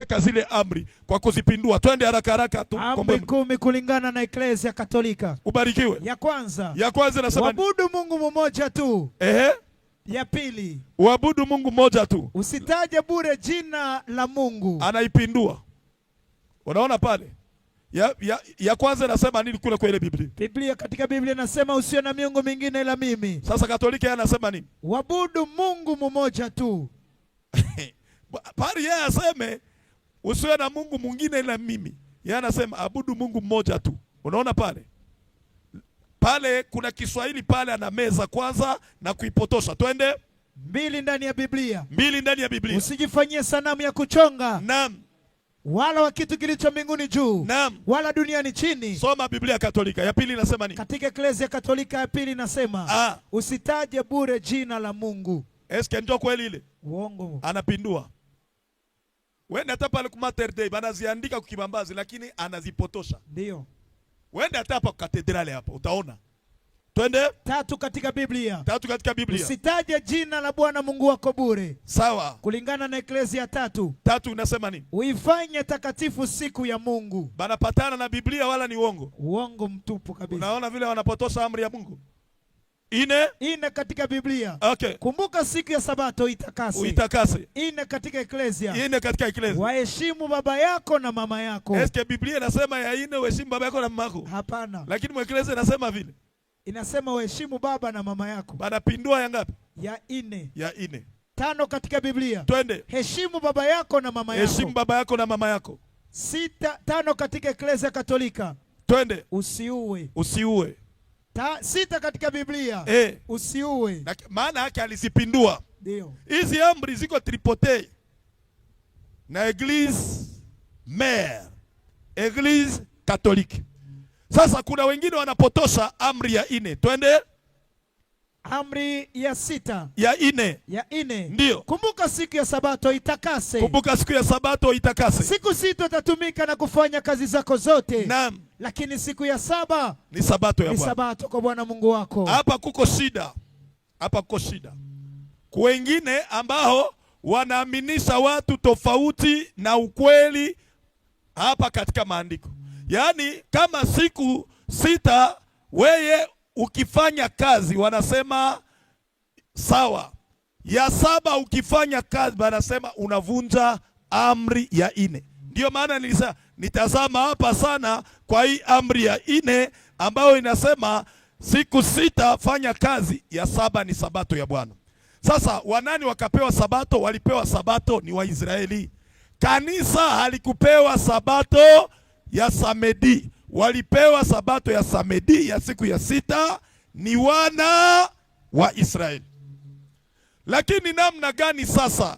zile amri kwa kuzipindua. Twende haraka haraka tu. Amri 10 kulingana na Eklesia Katolika. Ubarikiwe. Ya kwanza nasema waabudu Mungu mmoja tu. Ya pili, waabudu Mungu mmoja tu. Usitaje bure jina la Mungu. Anaipindua. Unaona pale? Ya kwanza nasema nini kule kwa ile Biblia? Biblia, katika Biblia nasema usiwe na miungu mingine ila mimi. Sasa Katolika anasema nini? Waabudu Mungu mmoja tu. Pale yeye aseme usiwe na Mungu mwingine ila mimi. Yeye anasema abudu Mungu mmoja tu. Unaona pale? Pale kuna Kiswahili pale ana meza kwanza na kuipotosha. Twende 2 ndani ya Biblia. 2 ndani ya Biblia. Usijifanyie sanamu ya kuchonga. Naam. Wala wa kitu kilicho mbinguni juu. Naam. Wala duniani chini. Soma Biblia Katolika. Ya pili inasema nini? Katika Eklesia Katolika ya pili inasema usitaje bure jina la Mungu. Eske ndio kweli ile? Uongo. Anapindua. Wende hata pale ku Mater Dei banaziandika kwa kibambazi lakini anazipotosha. Ndio. Wende hata hapa katedrale hapo utaona. Twende 3 katika Biblia. 3 katika Biblia. Usitaje jina la Bwana Mungu wako bure. Sawa. Kulingana na Eklesia 3. 3 inasema nini? Uifanye takatifu siku ya Mungu. Banapatana na Biblia wala ni uongo? Uongo mtupu kabisa. Unaona vile wanapotosha amri ya Mungu. Ine katika Biblia. Okay. Kumbuka siku ya Sabato itakase. Uitakase. Ine katika Eklesia. Ine katika Eklesia. Waheshimu baba yako na mama yako. Eske Biblia inasema ya ine uheshimu baba yako na mama yako? Hapana. Lakini Eklesia inasema vile. Inasema uheshimu baba na mama yako. Banapindua ya ngapi? Ya ine. 5 katika Biblia. Twende. Heshimu baba yako na mama yako. Heshimu baba yako na mama yako. 5 katika Eklesia Katolika. Twende. Usiue. 6 katika Biblia. Usiue. Maana yake alizipindua. Ndio. Hizi amri ziko tripotei na Eglise Mère, Eglise Catholique. Sasa kuna wengine wanapotosha amri ya 4. Twende. Amri ya 6. Ya 4. Ndio. Kumbuka siku ya Sabato itakase. Kumbuka siku ya Sabato itakase. Siku 6 utatumika na kufanya kazi zako zote. Naam. Lakini siku ya 7 ni Sabato ya Bwana. Ni Sabato kwa Bwana Mungu wako. Hapa kuko shida. Kwa wengine ambao wanaaminisha watu tofauti na ukweli hapa katika maandiko. Yaani kama siku 6 weye ukifanya kazi wanasema sawa. Ya 7 ukifanya kazi wanasema unavunja amri ya 4. Ndio maana nilisema nitazama hapa sana kwa hii amri ya 4 ambayo inasema siku 6 fanya kazi, ya 7 ni Sabato ya Bwana. Sasa wanani wakapewa Sabato? Walipewa Sabato ni Waisraeli. Kanisa halikupewa Sabato ya Samedi. Walipewa Sabato ya Samedi ya siku ya 6 ni wana wa Israeli. Lakini namna gani sasa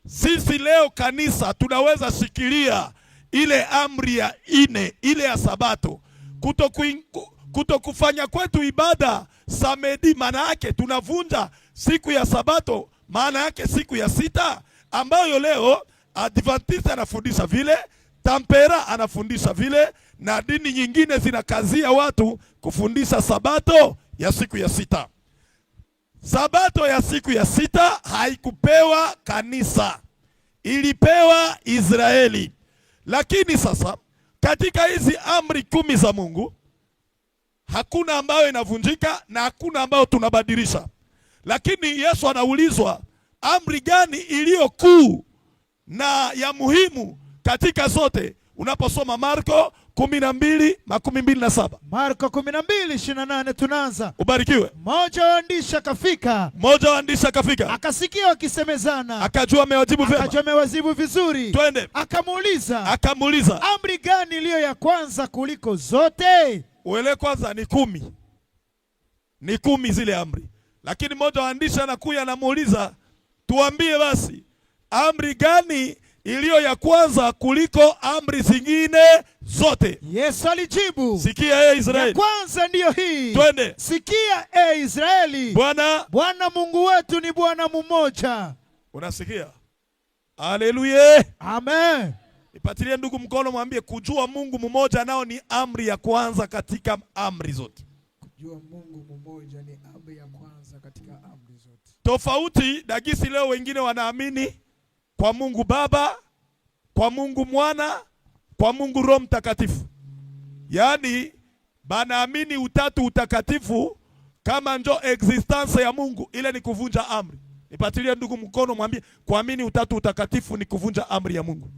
sisi leo kanisa tunaweza shikilia ile amri ya 4, ile ya Sabato, kutokufanya kwetu ibada Samedi? Maana yake tunavunja siku ya Sabato, maana yake siku ya 6 ambayo leo Adventista anafundisha vile, Tampera anafundisha vile, na dini nyingine zinakazia watu kufundisha Sabato ya siku ya 6. Sabato ya siku ya 6 haikupewa kanisa, ilipewa Israeli. Lakini sasa katika hizi amri 10 za Mungu hakuna ambayo inavunjika na hakuna ambayo tunabadilisha. Lakini Yesu anaulizwa amri gani iliyo kuu na ya muhimu katika zote. Unaposoma Marko 12:27. Marko 12:28 tunaanza. Ubarikiwe. Mmoja wa waandishi akafika. Akasikia wakisemezana. Akajua amewajibu vyema. Akajua amewajibu vizuri. Twende. Akamuuliza. Amri gani iliyo ya kwanza kuliko zote? Uele kwanza ni 10. Ni 10 zile amri. Lakini mmoja wa waandishi anakuja anamuuliza, tuambie basi amri gani iliyo ya kwanza kuliko amri zingine zote? Yesu alijibu, sikia Israeli, ya kwanza ndiyo hii. Twende. Sikia Israeli, Bwana Mungu wetu ni Bwana mmoja. Unasikia? Haleluya. Amen. Ipatilie ndugu mkono, mwambie kujua Mungu mmoja nao ni amri ya kwanza katika amri zote. Kujua Mungu mmoja ni amri ya kwanza katika amri zote. Tofauti dagisi leo wengine wanaamini kwa Mungu Baba, kwa Mungu Mwana, kwa Mungu Roho Mtakatifu. Yaani banaamini utatu utakatifu kama njo existence ya Mungu, ile ni kuvunja amri. Nipatilie ndugu mkono, mwambie kuamini utatu utakatifu ni kuvunja amri ya Mungu.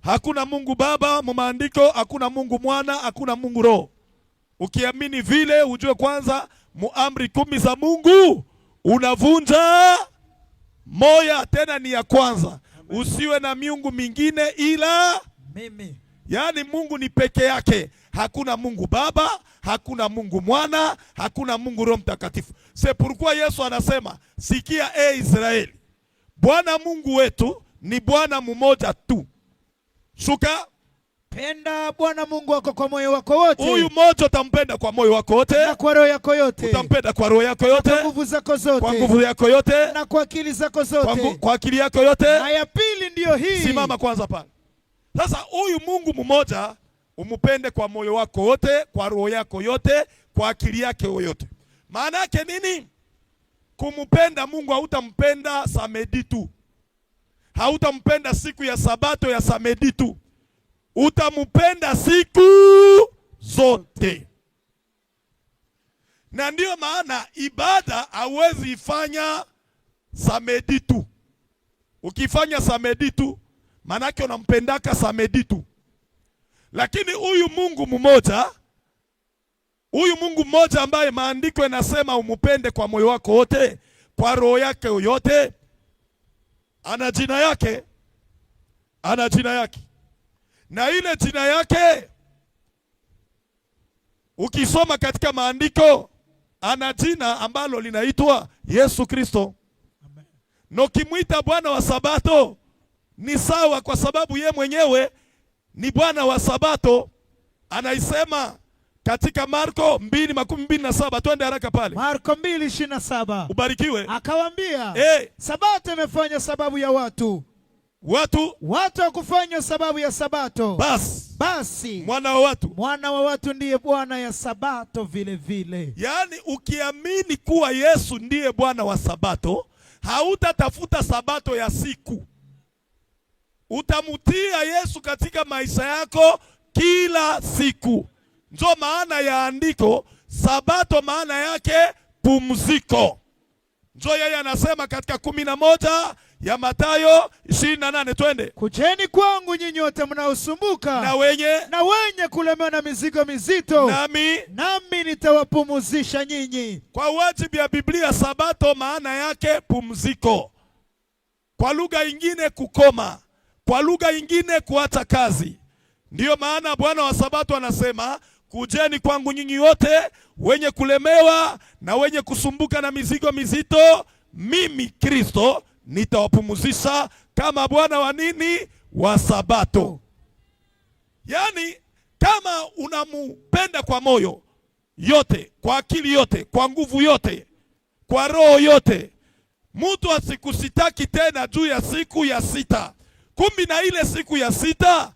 Hakuna Mungu Baba mu maandiko, hakuna Mungu Mwana, hakuna Mungu Roho. Ukiamini vile, ujue kwanza muamri 10 za Mungu unavunja moya, tena ni ya kwanza. Usiwe na miungu mingine ila mimi. Yaani Mungu ni peke yake. Hakuna Mungu Baba, hakuna Mungu Mwana, hakuna Mungu Roho Mtakatifu. C'est pourquoi Yesu anasema, sikia Israeli, Bwana Mungu wetu ni Bwana mmoja tu. Shuka, penda Bwana Mungu wako kwa moyo wako wote. Huyu mmoja utampenda kwa moyo wako wote, na kwa roho yako yote. Utampenda kwa roho yako yote, kwa nguvu zako zote, kwa nguvu yako yote, na kwa akili zako zote, kwa akili yako yote. Na ya pili ndiyo hii. Simama kwanza pale. Sasa huyu Mungu mmoja umupende kwa moyo wako wote, kwa roho yako yote, kwa akili yake yote. Maana yake nini? Kumupenda Mungu, hautampenda samedi tu. Hautampenda siku ya Sabato ya samedi tu. Utamupenda siku zote. Na ndiyo maana ibada hauwezi ifanya samedi tu. Ukifanya samedi tu, manake unampendaka samedi tu. Lakini huyu Mungu mmoja ambaye maandiko yanasema umupende kwa moyo wako wote, kwa roho yake yote, ana jina yake. Na ile jina yake ukisoma katika maandiko, ana jina ambalo linaitwa Yesu Kristo. Amen. Na ukimwita Bwana wa Sabato ni sawa, kwa sababu ye mwenyewe ni Bwana wa Sabato. Anaisema katika Marko 2:27. Twende haraka pale. Marko 2:27. Ubarikiwe. Akawaambia, Sabato imefanywa sababu ya watu wakufanywa sababu ya Sabato. Basi mwana wa watu ndiye Bwana ya Sabato vile vile. Yaani ukiamini kuwa Yesu ndiye Bwana wa Sabato, hautatafuta Sabato ya siku. Utamutia Yesu katika maisha yako kila siku. Ndio maana ya andiko Sabato, maana yake pumziko. Ndio yeye anasema katika 11 ya Mathayo 28. Twende. Kujeni kwangu nyinyi wote mnaosumbuka na wenye kulemewa na mizigo mizito, nami nitawapumzisha nyinyi. Kwa wajibu ya Biblia, Sabato maana yake pumziko. Kwa lugha nyingine kukoma, kwa lugha nyingine kuacha kazi. Ndiyo maana Bwana wa Sabato anasema, kujeni kwangu nyinyi wote wenye kulemewa na wenye kusumbuka na mizigo mizito, mimi Kristo nitawapumzisha kama Bwana wa nini? Wa Sabato. Yaani kama unamupenda kwa moyo yote, kwa akili yote, kwa nguvu yote, kwa roho yote, mtu asikusitaki tena juu ya siku ya sita. Kumbi na ile siku ya sita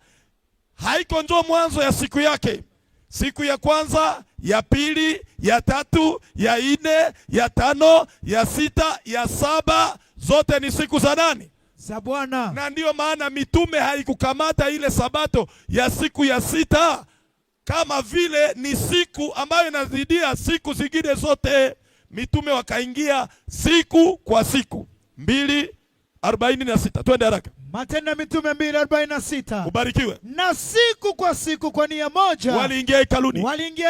haiko njo mwanzo ya siku yake. Siku ya kwanza, ya pili, ya tatu, ya ine, ya tano, ya sita, ya saba, zote ni siku za nani? Za Bwana. Na ndiyo maana mitume haikukamata ile Sabato ya siku ya sita kama vile ni siku ambayo inazidia siku zingine zote. Mitume wakaingia siku kwa siku 2:46. Twende haraka. Matendo ya Mitume 2:46. Ubarikiwe. Na siku kwa siku kwa nia moja waliingia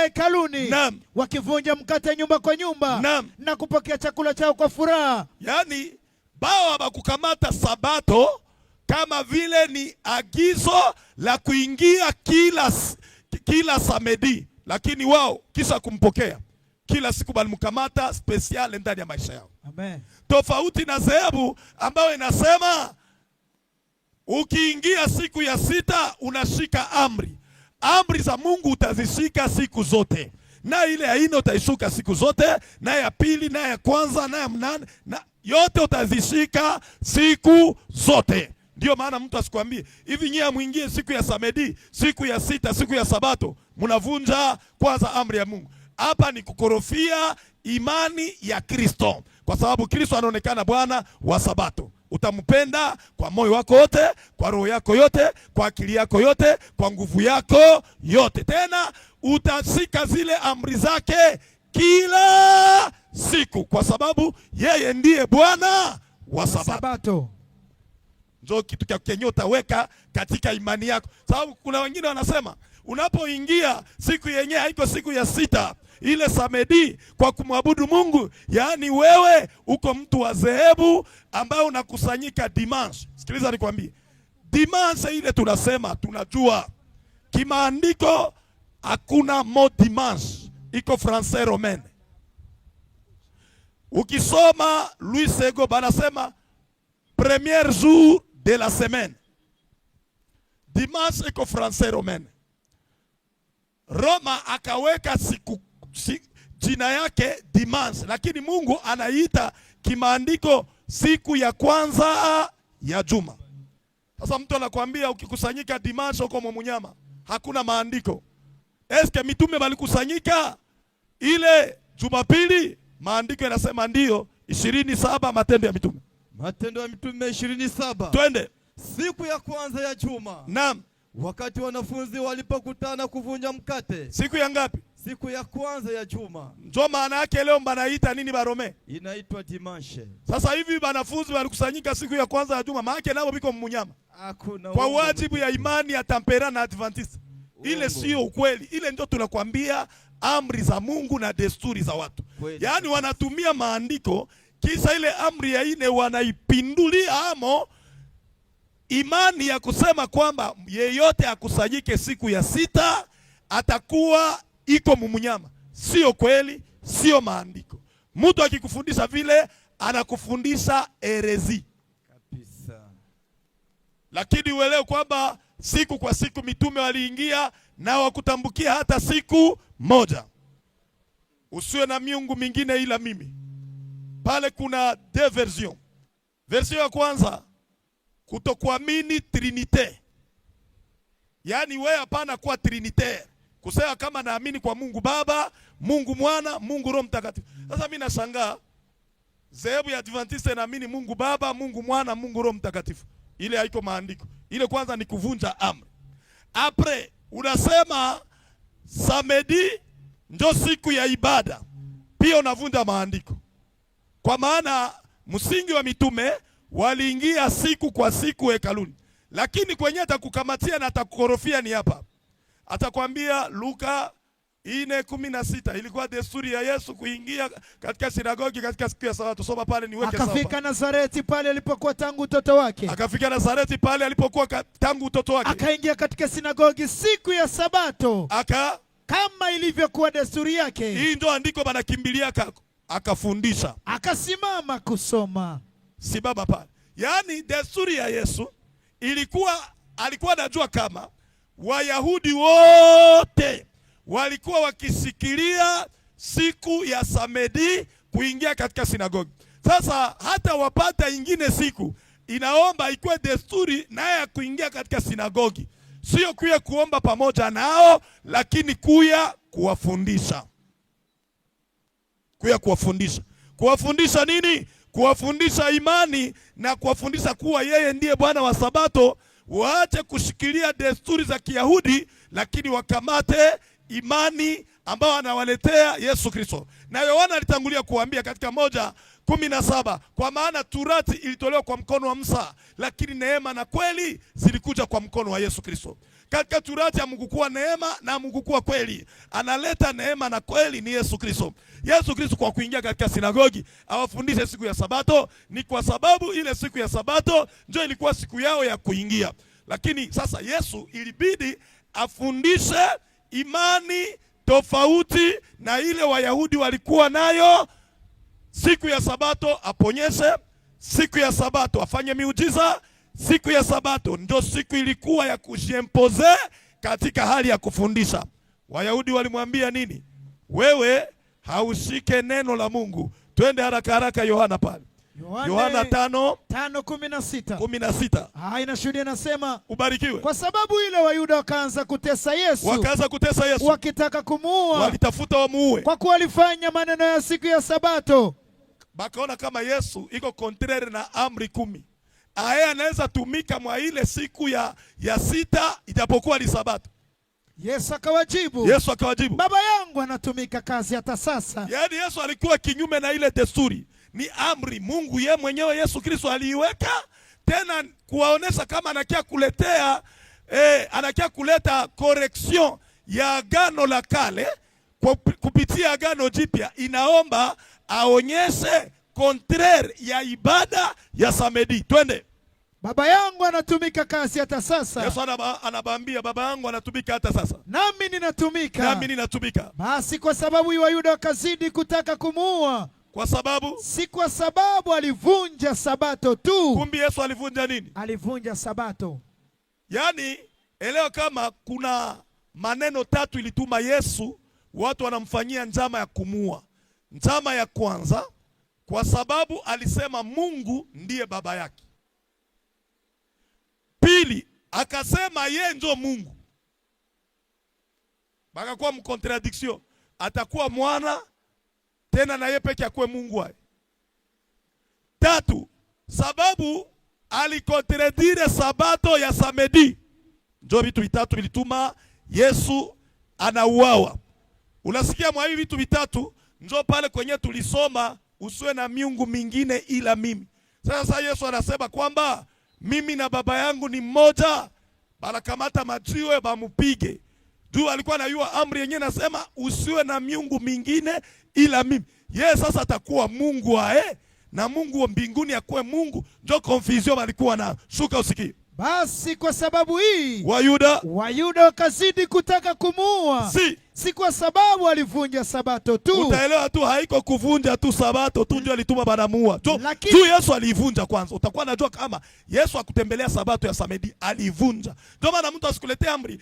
hekaluni. Naam. Wakivunja mkate nyumba kwa nyumba. Naam. Na kupokea chakula chao kwa furaha. Yaani bao hawakukamata Sabato kama vile ni agizo la kuingia kila samedi, lakini wao kisha kumpokea kila siku balimkamata special ndani ya maisha yao. Amen. Tofauti na dhehebu ambayo inasema ukiingia siku ya sita unashika amri za Mungu utazishika siku zote, na ile ya ine utaishuka siku zote, na ya pili, na ya kwanza, na ya mnane, na yote utazishika siku zote. Ndio maana mtu asikwambie hivi nyie muingie siku ya samedi, siku ya sita, siku ya Sabato, mnavunja kwanza amri ya Mungu. Hapa ni kukorofia imani ya Kristo, kwa sababu Kristo anaonekana Bwana wa Sabato. Utampenda kwa moyo wako wote, kwa roho yako yote, kwa akili yako yote, kwa nguvu yako yote. Tena utashika zile amri zake kila siku, kwa sababu yeye ndiye Bwana wa Sabato. Ndio kitu cha kenye utaweka katika imani yako, sababu kuna wengine wanasema unapoingia siku yenyewe haiko siku ya sita, ile samedi kwa kumwabudu Mungu, yaani wewe uko mtu wa dhehebu ambao unakusanyika dimanche. Sikiliza nikwambie, dimanche ile tunasema, tunajua kimaandiko hakuna mot dimanche, iko français romain. Ukisoma Louis Sego banasema premier jour de la semaine, dimanche iko français romain. Roma akaweka jina yake dimanche, lakini Mungu anaita kimaandiko siku ya kwanza ya juma. Sasa mtu anakuambia ukikusanyika dimanche uko mumunyama, hakuna maandiko. Eske mitume walikusanyika ile Jumapili? Maandiko yanasema ndio, 27 Matendo ya Mitume. Matendo ya Mitume 27. Twende. Siku ya kwanza ya juma. Naam. Wakati wanafunzi walipokutana kuvunja mkate. Siku ya ngapi? Siku ya kwanza ya juma. Ndio maana yake leo banaita nini Barome? Inaitwa dimanche. Sasa hivi wanafunzi walikusanyika siku ya kwanza ya juma, maana yake nao biko mmunyama. Hakuna. Kwa wajibu ya imani ya Tampera na Adventist. Ile sio ukweli. Ile ndio tunakwambia amri za Mungu na desturi za watu. Yaani wanatumia maandiko kisha ile amri ya ine wanaipindulia amo imani ya kusema kwamba yeyote akusanyike siku ya sita atakuwa iko mumunyama. Sio kweli, sio maandiko. Mtu akikufundisha vile anakufundisha herezi kabisa. Lakini uelewe kwamba siku kwa siku mitume waliingia na wakutambukia hata siku moja. Usiwe na miungu mingine ila mimi. Pale kuna deux versions. Version ya kwanza, kutokuamini trinite. Yaani wewe hapana kuwa trinitaire. Kusema kama naamini kwa Mungu Baba, Mungu Mwana, Mungu Roho Mtakatifu. Sasa mimi nashangaa dhehebu ya Adventiste naamini Mungu Baba, Mungu Mwana, Mungu Roho Mtakatifu. Ile haiko maandiko. Ile kwanza ni kuvunja amri. Après unasema samedi ndio siku ya ibada. Pia unavunja maandiko. Kwa maana msingi wa mitume waliingia siku kwa siku hekaluni. Lakini kwenye atakukamatia na atakukorofia ni hapa. Atakwambia Luka 4:16 ilikuwa desturi ya Yesu kuingia katika sinagogi katika siku ya Sabato. Soma pale niweke sawa. Akafika Nazareti pale alipokuwa tangu utoto wake. Akafika Nazareti pale alipokuwa tangu utoto wake. Akaingia katika sinagogi siku ya Sabato. Kama ilivyokuwa desturi yake. Hii ndio andiko banakimbilia akafundisha. Akasimama kusoma. Si baba pale. Yaani desturi ya Yesu alikuwa anajua kama Wayahudi wote walikuwa wakisikilia siku ya samedi kuingia katika sinagogi. Sasa hata wapata ingine siku inaomba ikuwe desturi naye kuingia katika sinagogi. Sio kuya kuomba pamoja nao, lakini kuya kuwafundisha. Kuya kuwafundisha. Kuwafundisha nini? Kuwafundisha imani na kuwafundisha kuwa yeye ndiye Bwana wa Sabato. Waache kushikilia desturi za Kiyahudi, lakini wakamate imani ambao anawaletea Yesu Kristo. Na Yohana alitangulia kuambia katika 1:17, kwa maana Torati ilitolewa kwa mkono wa Musa, lakini neema na kweli zilikuja kwa mkono wa Yesu Kristo. Katika Torati hamkukuwa neema na hamkukuwa kweli. Analeta neema na kweli ni Yesu Kristo. Yesu Kristo kwa kuingia katika sinagogi awafundishe siku ya Sabato ni kwa sababu ile siku ya Sabato ndio ilikuwa siku yao ya kuingia. Lakini sasa Yesu ilibidi afundishe imani tofauti na ile Wayahudi walikuwa nayo. Siku ya Sabato aponyeshe, siku ya Sabato afanye miujiza. Siku ya Sabato ndio siku ilikuwa ya kujiempose katika hali ya kufundisha. Wayahudi walimwambia nini? Wewe haushike neno la Mungu. Twende haraka haraka Yohana pale. Yohana 5:16. Inashuhudia nasema ubarikiwe. Kwa sababu ile Wayuda wakaanza kutesa Yesu. Wakitaka kumuua. Walitafuta wamuue. Kwa kuwa alifanya maneno ya siku ya Sabato. Bakaona kama Yesu iko contraire na amri 10. aye anaweza tumika mwa ile siku ya sita ijapokuwa ni Sabato. Yesu akawajibu, Baba yangu anatumika kazi hata sasa. Yaani Yesu alikuwa kinyume na ile desturi. Ni amri Mungu ye mwenyewe Yesu Kristo aliiweka, tena kuwaonesha kama anakia kuleta correction ya agano la kale kupitia agano jipya. Inaomba aonyeshe contraire ya ibada ya samedi. Twende. Baba yangu anatumika kazi hata sasa. Yesu anabambia baba yangu anatumika hata sasa. Nami ninatumika. Basi kwa sababu Wayuda wakazidi kutaka kumuua. Kwa sababu? Si kwa sababu alivunja Sabato tu. Kumbi Yesu alivunja nini? Alivunja Sabato. Yaani, elewa kama kuna maneno tatu ilituma Yesu watu wanamfanyia njama ya kumuua. Njama ya kwanza, kwa sababu alisema Mungu ndiye baba yake. Pili, akasema yeye ndio Mungu. Baka kwa mkontradiction, atakuwa mwana tena na yeye peke yake Mungu wae. Tatu, sababu alikontredire Sabato ya samedi. Ndio vitu vitatu vilituma Yesu anauawa. Unasikia mwa hivi vitu vitatu ndio pale kwenye tulisoma usiwe na miungu mingine ila mimi. Sasa Yesu anasema kwamba mimi na baba yangu ni mmoja. Banakamata majiwe bamupige. Juu alikuwa anayua amri yenyewe nasema usiwe na miungu mingine ila mimi. Yeye sasa atakuwa Mungu wae na Mungu wa mbinguni akuwe Mungu. Ndio confusion walikuwa na. Shuka usikie. Basi kwa sababu hii Wayuda wakazidi kutaka kumuua. Si kwa sababu alivunja Sabato tu. Utaelewa tu haiko kuvunja tu Sabato tu ndio alituma banamuua. Tu Yesu alivunja kwanza. Utakuwa unajua kama Yesu akutembelea Sabato ya samedi alivunja. Ndio maana mtu asikuletee amri.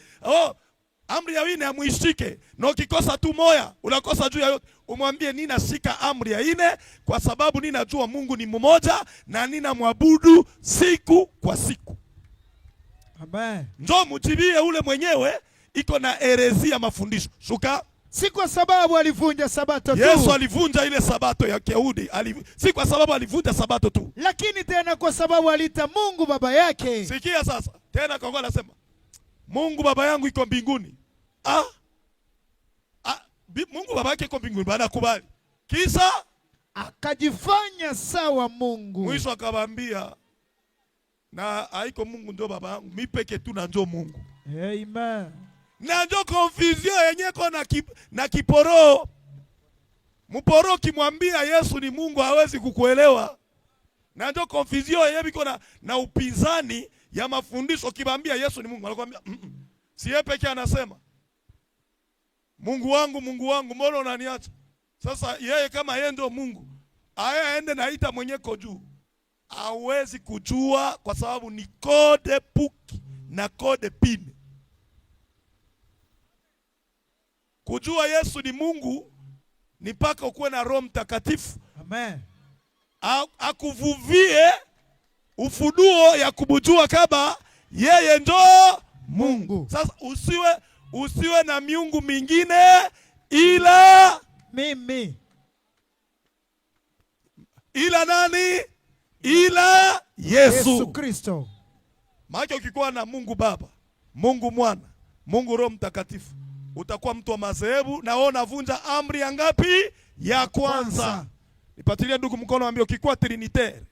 Amri ya ine amuishike. Na ukikosa tu moya, unakosa juu ya yote. Umwambie ninashika amri ya ine kwa sababu ninajua Mungu ni mmoja na ninamwabudu siku kwa siku. Amen. Njoo mujibie ule mwenyewe iko na herezia mafundisho. Shuka. Si kwa sababu alivunja Sabato tu. Yesu alivunja ile Sabato ya Kiyahudi. Si kwa sababu alivunja Sabato tu. Lakini tena kwa sababu alita Mungu baba yake. Sikia sasa. Tena kwa anasema Mungu baba yangu iko mbinguni. Mungu baba yake iko mbinguni, bana kubali. Kisa akajifanya sawa Mungu. Mwisho akamwambia na haiko Mungu ndio baba yangu, mimi peke tu na ndio Mungu. Amen. Na ndio confusion yenyewe na kiporo. Mporo kimwambia Yesu ni Mungu hawezi kukuelewa. Na ndio confusion yenyewe iko na upinzani ya mafundisho. Kimwambia Yesu ni Mungu anakuambia si yeye peke anasema Mungu wangu mbona unaniacha? Sasa yeye kama yeye ndio Mungu, aende naita mwenyeko juu. Hawezi kujua kwa sababu ni kode puki na kode pine. Kujua Yesu ni Mungu ni paka ukuwe na Roho Mtakatifu. Amen. Akuvuvie ufunuo ya kumjua kama yeye ndo Mungu. Sasa usiwe na miungu mingine ila mimi. Ila nani? Ila Yesu Kristo. Maana ukikuwa na Mungu Baba, Mungu Mwana, Mungu Roho Mtakatifu, utakuwa mtu wa madhehebu na wewe unavunja amri ya ngapi? Ya kwanza. Nipatilie ndugu mkono ambie ukikuwa trinitaire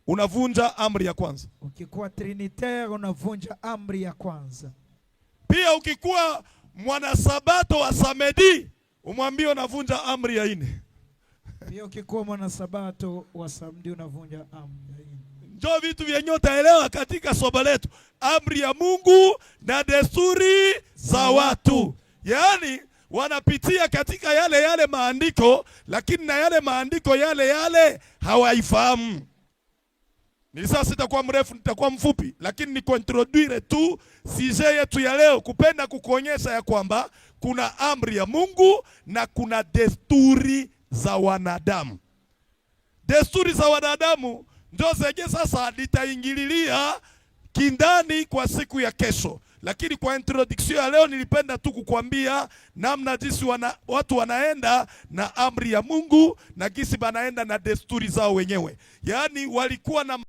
unavunja amri ya kwanza. Ukikuwa trinitaire unavunja amri ya kwanza. Pia ukikuwa mwana Sabato wa samedi umwambie unavunja amri ya ine. Pia ukikuwa mwana Sabato wa samedi unavunja amri ya ine. Ndio vitu vyenye utaelewa katika somo letu. Amri ya Mungu na desturi za watu. Yaani wanapitia katika yale maandiko lakini na yale maandiko yale hawaifahamu. Ni sasa sitakuwa mrefu, nitakuwa mfupi, lakini ni kuintroduire tu sije yetu ya leo, kupenda kukuonyesha ya kwamba kuna amri ya Mungu na kuna desturi za wanadamu. Desturi za wanadamu ndio zenye sasa nitaingililia kindani kwa siku ya kesho. Lakini kwa introduction ya leo nilipenda tu kukuambia namna jinsi watu wanaenda na amri ya Mungu na jinsi banaenda na desturi zao wenyewe. Yaani walikuwa na